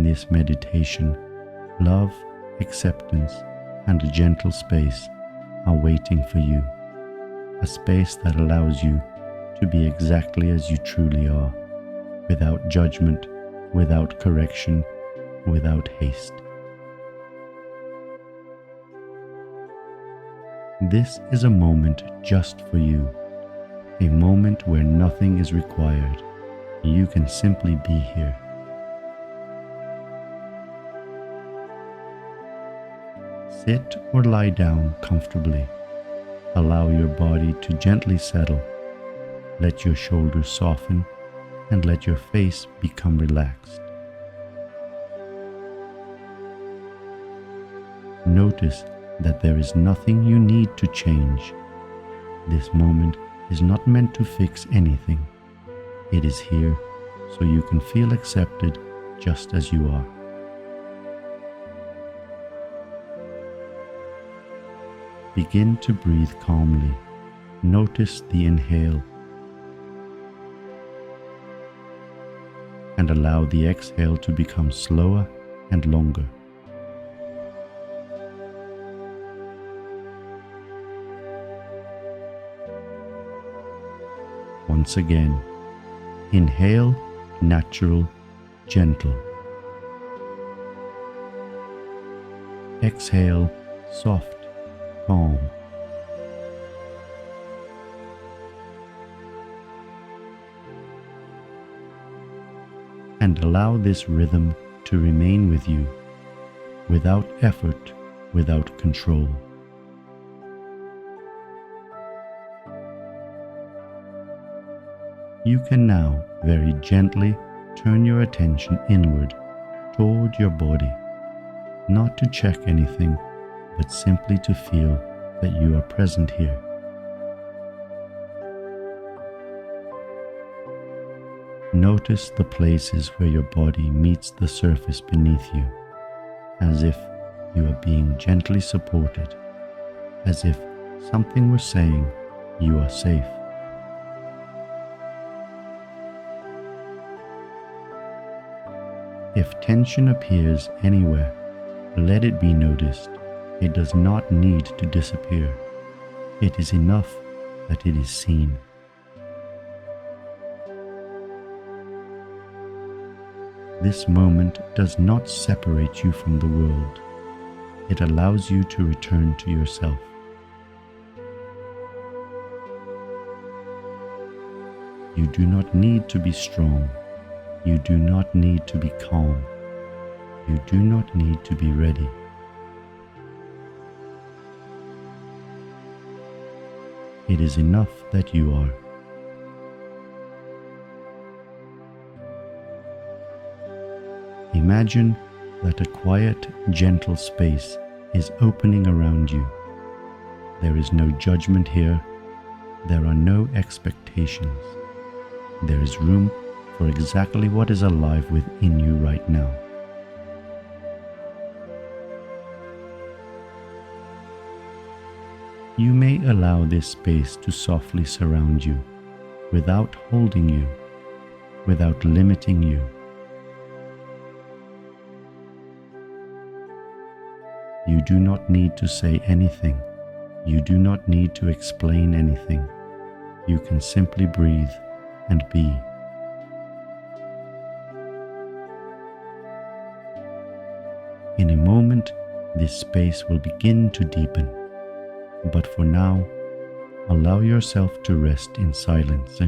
In this meditation, love, acceptance, and a gentle space are waiting for you. A space that allows you to be exactly as you truly are, without judgment, without correction, without haste. This is a moment just for you, a moment where nothing is required. You can simply be here. Sit or lie down comfortably. Allow your body to gently settle. Let your shoulders soften and let your face become relaxed. Notice that there is nothing you need to change. This moment is not meant to fix anything. It is here so you can feel accepted just as you are. Begin to breathe calmly. Notice the inhale and allow the exhale to become slower and longer. Once again, inhale, natural, gentle. Exhale, soft, calm. And allow this rhythm to remain with you, without effort, without control. You can now very gently turn your attention inward toward your body, not to check anything, but simply to feel that you are present here. Notice the places where your body meets the surface beneath you, as if you are being gently supported, as if something were saying you are safe. If tension appears anywhere, let it be noticed. It does not need to disappear. It is enough that it is seen. This moment does not separate you from the world. It allows you to return to yourself. You do not need to be strong. You do not need to be calm. You do not need to be ready. It is enough that you are. Imagine that a quiet, gentle space is opening around you. There is no judgment here. There are no expectations. There is room for exactly what is alive within you right now. You may allow this space to softly surround you, without holding you, without limiting you. You do not need to say anything. You do not need to explain anything. You can simply breathe and be. In a moment, this space will begin to deepen. But for now, allow yourself to rest in silence.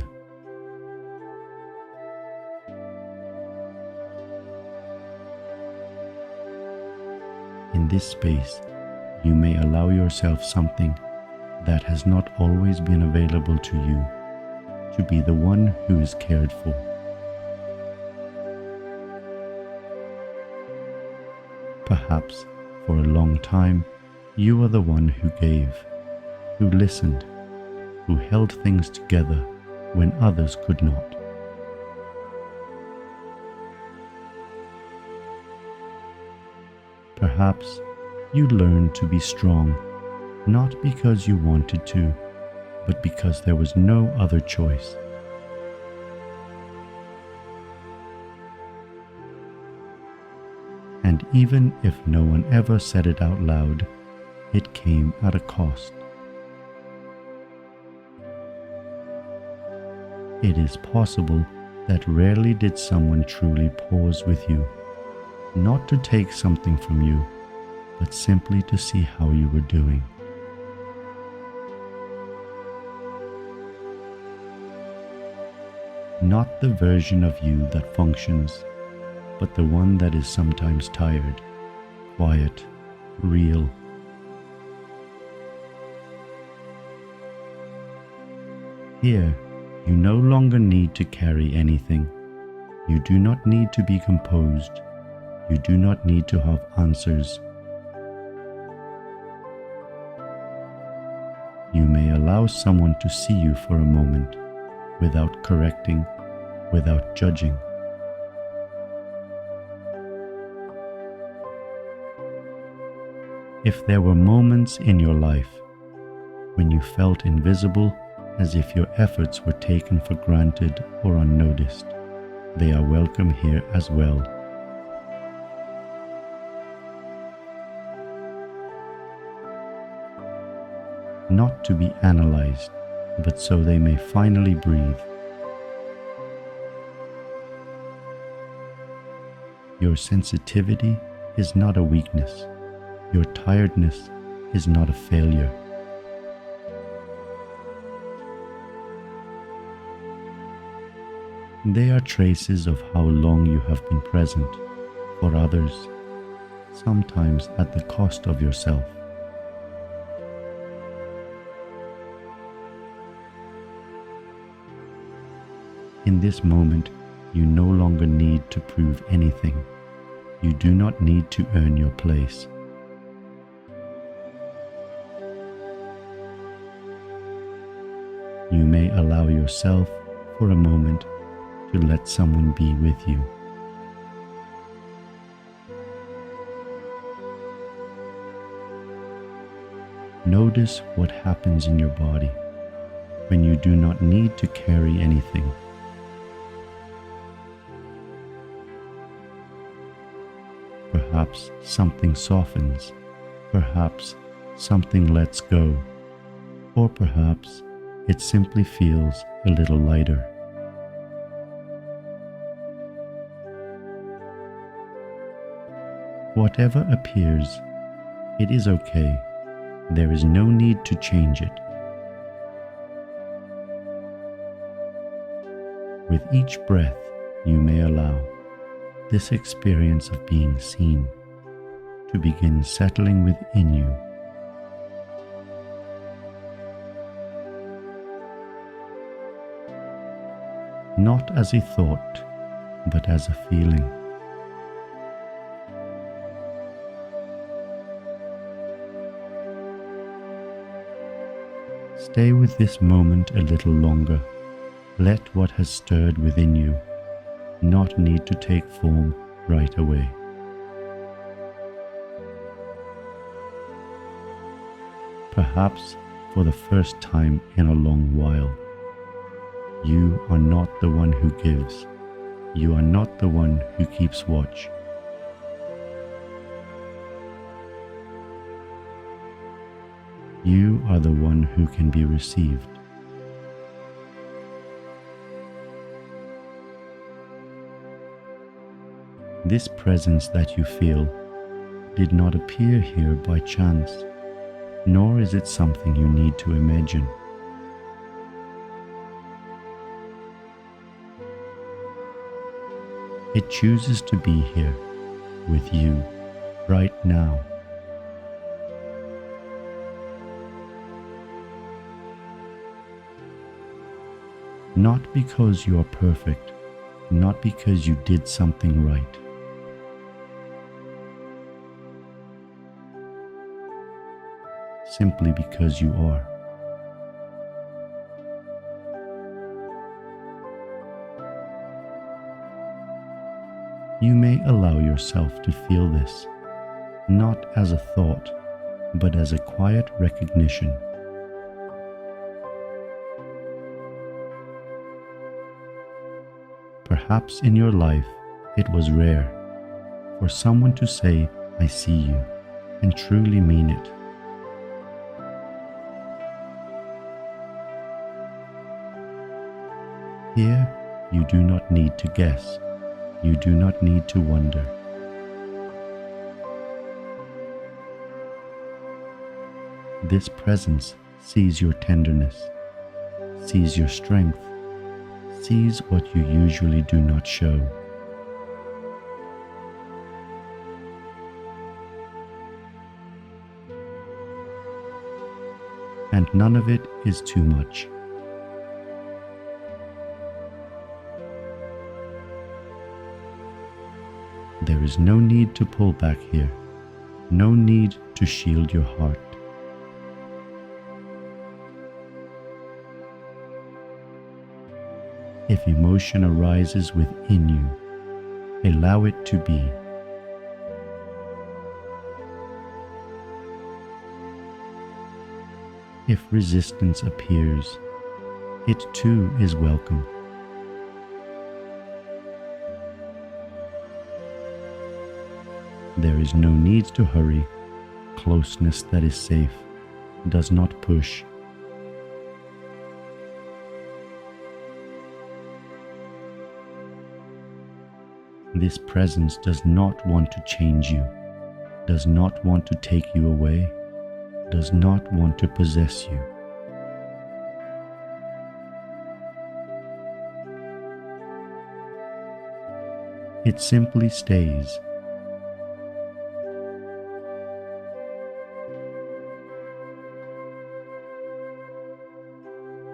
In this space, you may allow yourself something that has not always been available to you, to be the one who is cared for. Perhaps for a long time, you are the one who gave, who listened, who held things together when others could not. Perhaps you learned to be strong, not because you wanted to, but because there was no other choice. And even if no one ever said it out loud, it came at a cost. It is possible that rarely did someone truly pause with you, not to take something from you, but simply to see how you were doing. Not the version of you that functions, but the one that is sometimes tired, quiet, real. Here, you no longer need to carry anything. You do not need to be composed. You do not need to have answers. You may allow someone to see you for a moment, without correcting, without judging. If there were moments in your life when you felt invisible, as if your efforts were taken for granted or unnoticed, they are welcome here as well. Not to be analyzed, but so they may finally breathe. Your sensitivity is not a weakness. Your tiredness is not a failure. They are traces of how long you have been present for others, sometimes at the cost of yourself. In this moment, you no longer need to prove anything. You do not need to earn your place. You may allow yourself for a moment to let someone be with you. Notice what happens in your body when you do not need to carry anything. Perhaps something softens, perhaps something lets go, or perhaps it simply feels a little lighter. Whatever appears, it is okay. There is no need to change it. With each breath, you may allow this experience of being seen to begin settling within you. Not as a thought, but as a feeling. Stay with this moment a little longer. Let what has stirred within you not need to take form right away. Perhaps for the first time in a long while, you are not the one who gives. You are not the one who keeps watch. You are the one who can be received. This presence that you feel did not appear here by chance, nor is it something you need to imagine. It chooses to be here with you right now. Not because you are perfect, not because you did something right. Simply because you are. You may allow yourself to feel this, not as a thought, but as a quiet recognition. Perhaps in your life it was rare, for someone to say, "I see you," and truly mean it. Here, you do not need to guess. You do not need to wonder. This presence sees your tenderness, sees your strength, sees what you usually do not show. And none of it is too much. There is no need to pull back here, no need to shield your heart. If emotion arises within you, allow it to be. If resistance appears, it too is welcome. There is no need to hurry. Closeness that is safe does not push. This presence does not want to change you, does not want to take you away, does not want to possess you. It simply stays.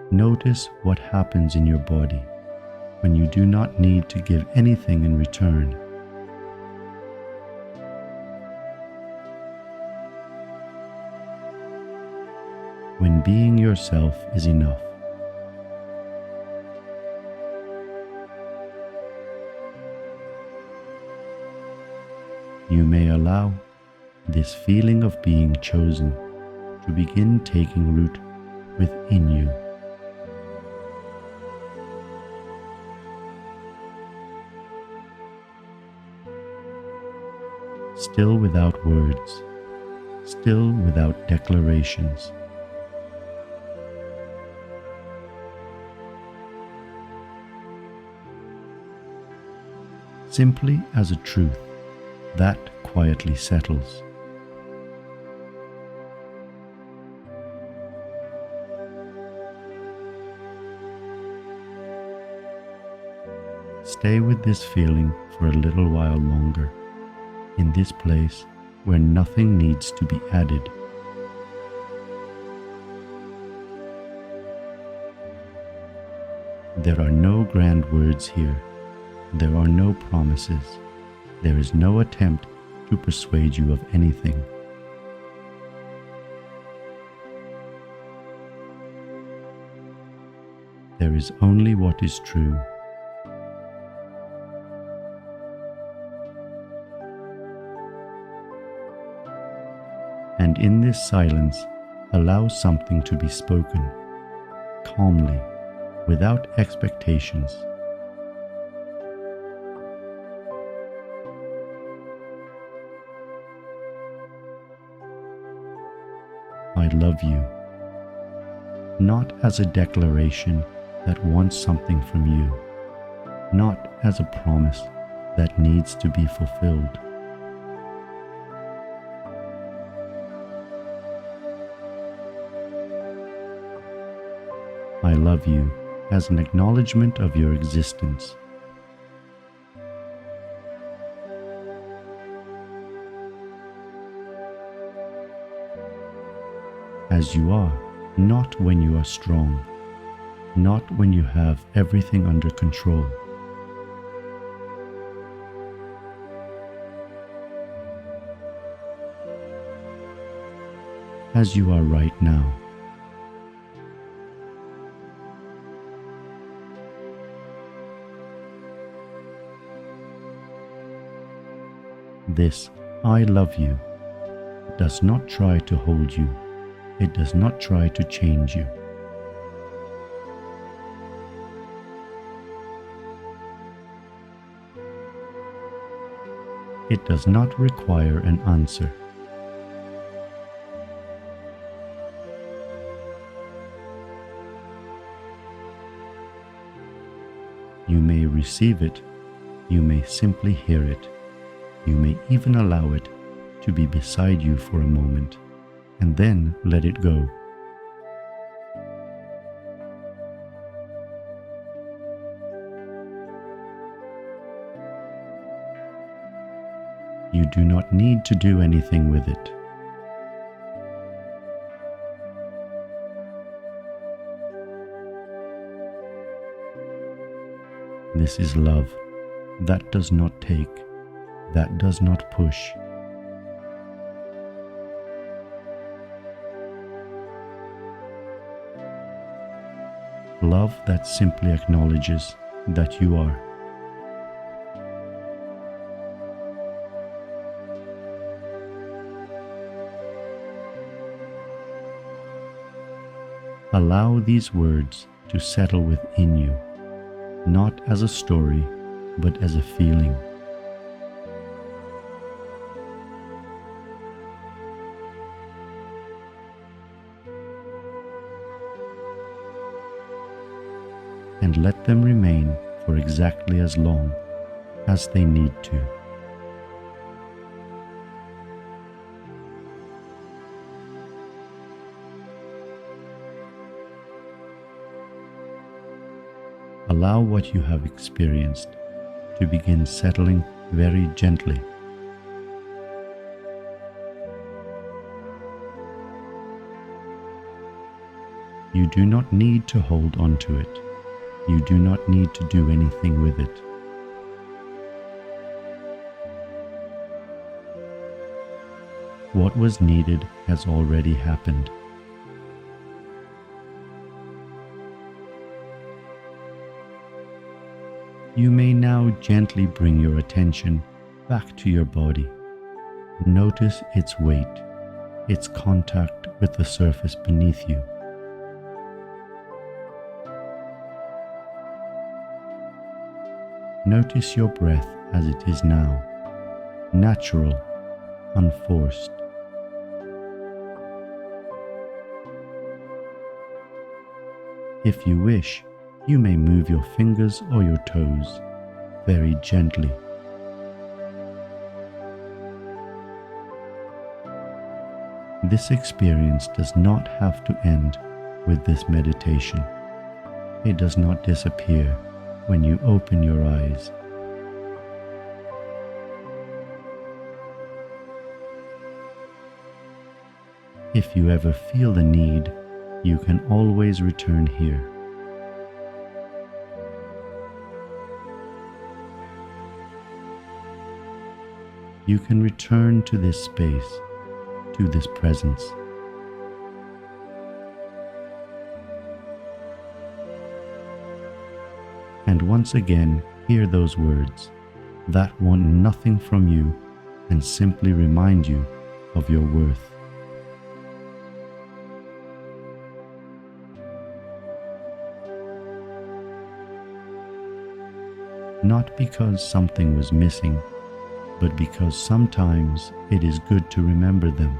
Notice what happens in your body when you do not need to give anything in return. When being yourself is enough. You may allow this feeling of being chosen to begin taking root within you. Still without words, still without declarations. Simply as a truth that quietly settles. Stay with this feeling for a little while longer, in this place where nothing needs to be added. There are no grand words here. There are no promises. There is no attempt to persuade you of anything. There is only what is true. And in this silence, allow something to be spoken, calmly, without expectations. I love you, not as a declaration that wants something from you, not as a promise that needs to be fulfilled. I love you as an acknowledgement of your existence. As you are, not when you are strong, not when you have everything under control. As you are right now. This I love you does not try to hold you. It does not try to change you. It does not require an answer. You may receive it, you may simply hear it, you may even allow it to be beside you for a moment, and then let it go. You do not need to do anything with it. This is love. That does not take. That does not push. Love that simply acknowledges that you are. Allow these words to settle within you, not as a story, but as a feeling. And let them remain for exactly as long as they need to. Allow what you have experienced to begin settling very gently. You do not need to hold on to it. You do not need to do anything with it. What was needed has already happened. You may now gently bring your attention back to your body. Notice its weight, its contact with the surface beneath you. Notice your breath as it is now, natural, unforced. If you wish, you may move your fingers or your toes very gently. This experience does not have to end with this meditation. It does not disappear when you open your eyes. If you ever feel the need, you can always return here. You can return to this space, to this presence. And once again, hear those words that want nothing from you and simply remind you of your worth. Not because something was missing, but because sometimes it is good to remember them.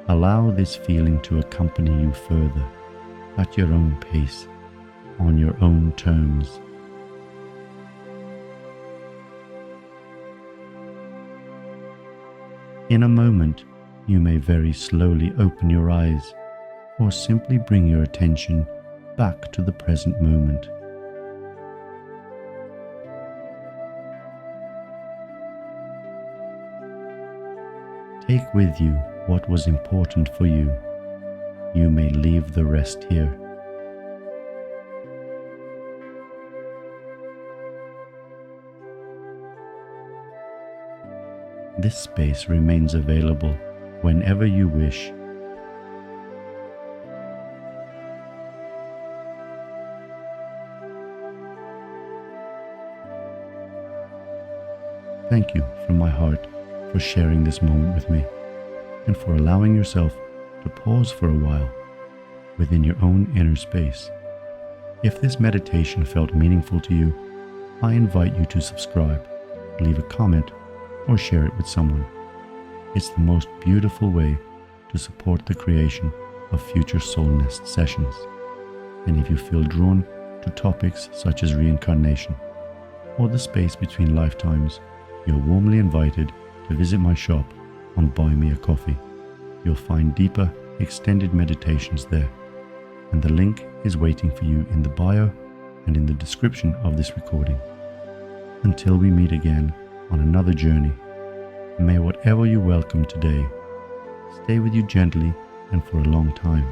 Allow this feeling to accompany you further, at your own pace, on your own terms. In a moment, you may very slowly open your eyes, or simply bring your attention back to the present moment. Take with you what was important for you. You may leave the rest here. This space remains available whenever you wish. Thank you from my heart for sharing this moment with me and for allowing yourself to pause for a while, within your own inner space. If this meditation felt meaningful to you, I invite you to subscribe, leave a comment, or share it with someone. It's the most beautiful way to support the creation of future Soul Nest sessions. And if you feel drawn to topics such as reincarnation or the space between lifetimes, you're warmly invited to visit my shop on Buy Me a Coffee. You'll find deeper, extended meditations there, and the link is waiting for you in the bio and in the description of this recording. Until we meet again on another journey, may whatever you welcome today stay with you gently and for a long time.